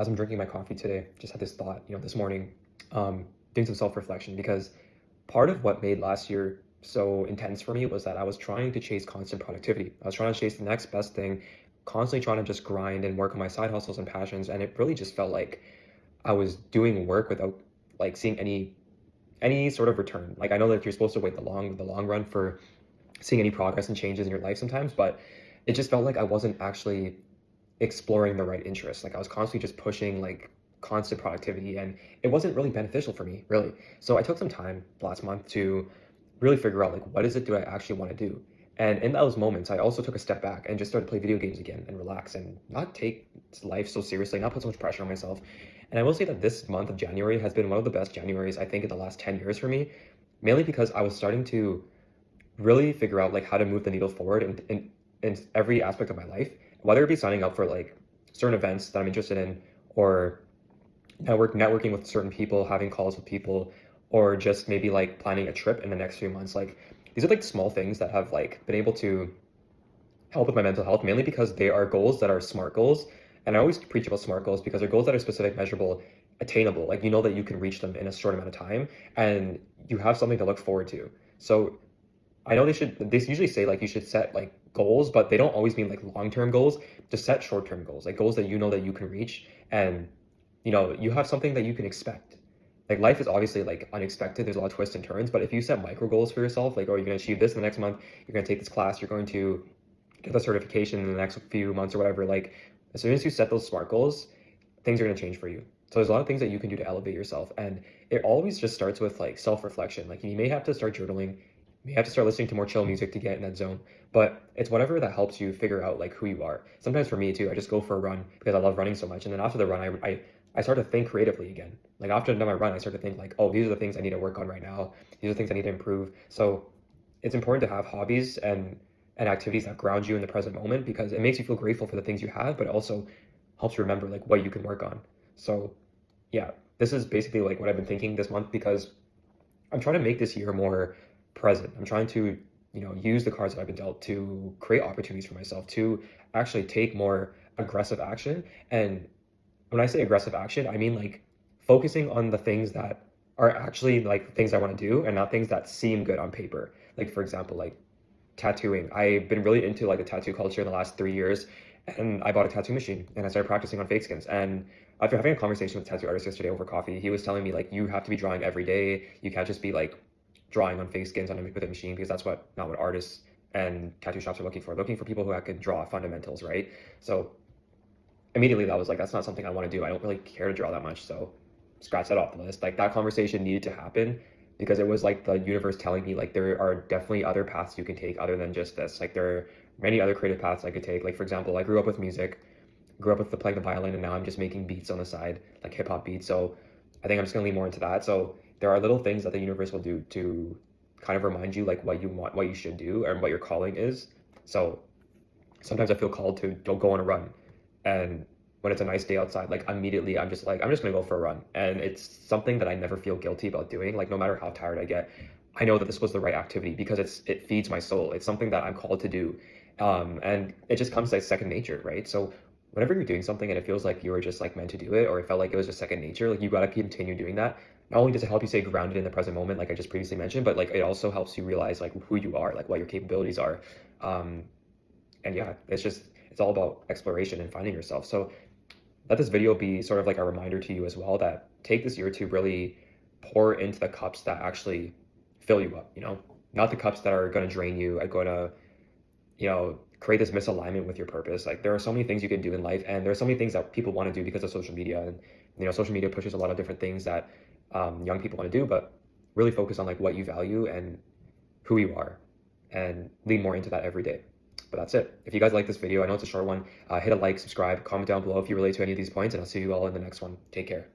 as I'm drinking my coffee today, just had this thought, this morning, doing some self-reflection because part of what made last year so intense for me was that I was trying to chase constant productivity. I was trying to chase the next best thing, constantly trying to just grind and work on my side hustles and passions, and it really just felt like I was doing work without like seeing any sort of return. Like I know that you're supposed to wait the long run for seeing any progress and changes in your life sometimes, but it just felt like I wasn't actually exploring the right interests. Like I was constantly just pushing like constant productivity and it wasn't really beneficial for me, really. So I took some time last month to really figure out like what is it do I actually want to do? And in those moments, I also took a step back and just started to play video games again and relax and not take life so seriously, not put so much pressure on myself. And I will say that this month of January has been one of the best Januaries I think in the last 10 years for me, mainly because I was starting to really figure out like how to move the needle forward in every aspect of my life, whether it be signing up for like certain events that I'm interested in, or networking with certain people, having calls with people, or just maybe like planning a trip in the next few months. Like these are like small things that have like been able to help with my mental health, mainly because they are goals that are SMART goals. And I always preach about SMART goals because they're goals that are specific, measurable, attainable. Like you know that you can reach them in a short amount of time and you have something to look forward to. So I know they usually say like you should set like goals, but they don't always mean like long-term goals. Just set short-term goals, like goals that you know that you can reach, and you have something that you can expect. Like life is obviously like unexpected. There's a lot of twists and turns, but if you set micro goals for yourself, like, oh, you're gonna achieve this in the next month, you're gonna take this class, you're going to get the certification in the next few months or whatever, like as soon as you set those SMART goals, things are gonna change for you. So there's a lot of things that you can do to elevate yourself, and it always just starts with like self-reflection. Like you may have to start journaling, you have to start listening to more chill music to get in that zone, but it's whatever that helps you figure out like who you are. Sometimes for me too, I just go for a run because I love running so much, and then after the run I start to think creatively again. Like after I've done my run, I start to think like, oh, these are the things I need to work on right now, these are the things I need to improve. So it's important to have hobbies and activities that ground you in the present moment because it makes you feel grateful for the things you have, but it also helps you remember like what you can work on. So yeah, this is basically like what I've been thinking this month because I'm trying to make this year more present. I'm trying to, use the cards that I've been dealt to create opportunities for myself to actually take more aggressive action. And when I say aggressive action, I mean like focusing on the things that are actually like things I want to do and not things that seem good on paper. Like for example, like tattooing. I've been really into like the tattoo culture in the last 3 years, and I bought a tattoo machine and I started practicing on fake skins. And after having a conversation with a tattoo artist yesterday over coffee, he was telling me like you have to be drawing every day. You can't just be like drawing on fake skins with a machine because that's not what artists and tattoo shops are looking for. Looking for people who can draw fundamentals, right? So immediately that was like that's not something I want to do. I don't really care to draw that much, so scratch that off the list. Like that conversation needed to happen because it was like the universe telling me like there are definitely other paths you can take other than just this. Like there are many other creative paths I could take. Like for example, I grew up with music, grew up with playing the violin, and now I'm just making beats on the side, like hip hop beats. So I think I'm just gonna lean more into that. So there are little things that the universe will do to kind of remind you like what you want, what you should do, and what your calling is. So sometimes I feel called to don't go on a run, and when it's a nice day outside, like immediately I'm just gonna go for a run, and it's something that I never feel guilty about doing. Like no matter how tired I get, I know that this was the right activity because it feeds my soul. It's something that I'm called to do, and it just comes like second nature, right? So whenever you're doing something and it feels like you were just like meant to do it, or it felt like it was just second nature, like you gotta continue doing that. Not only does it help you stay grounded in the present moment, like I just previously mentioned, but like it also helps you realize like who you are, like what your capabilities are. Um, and yeah, it's all about exploration and finding yourself. So let this video be sort of like a reminder to you as well that take this year to really pour into the cups that actually fill you up, not the cups that are going to drain you, are going to, create this misalignment with your purpose. Like there are so many things you can do in life, and there are so many things that people want to do because of social media. And, social media pushes a lot of different things that young people want to do, but really focus on like what you value and who you are and lean more into that every day. But that's it. If you guys like this video, I know it's a short one, hit a like, subscribe, comment down below if you relate to any of these points, and I'll see you all in the next one. Take care.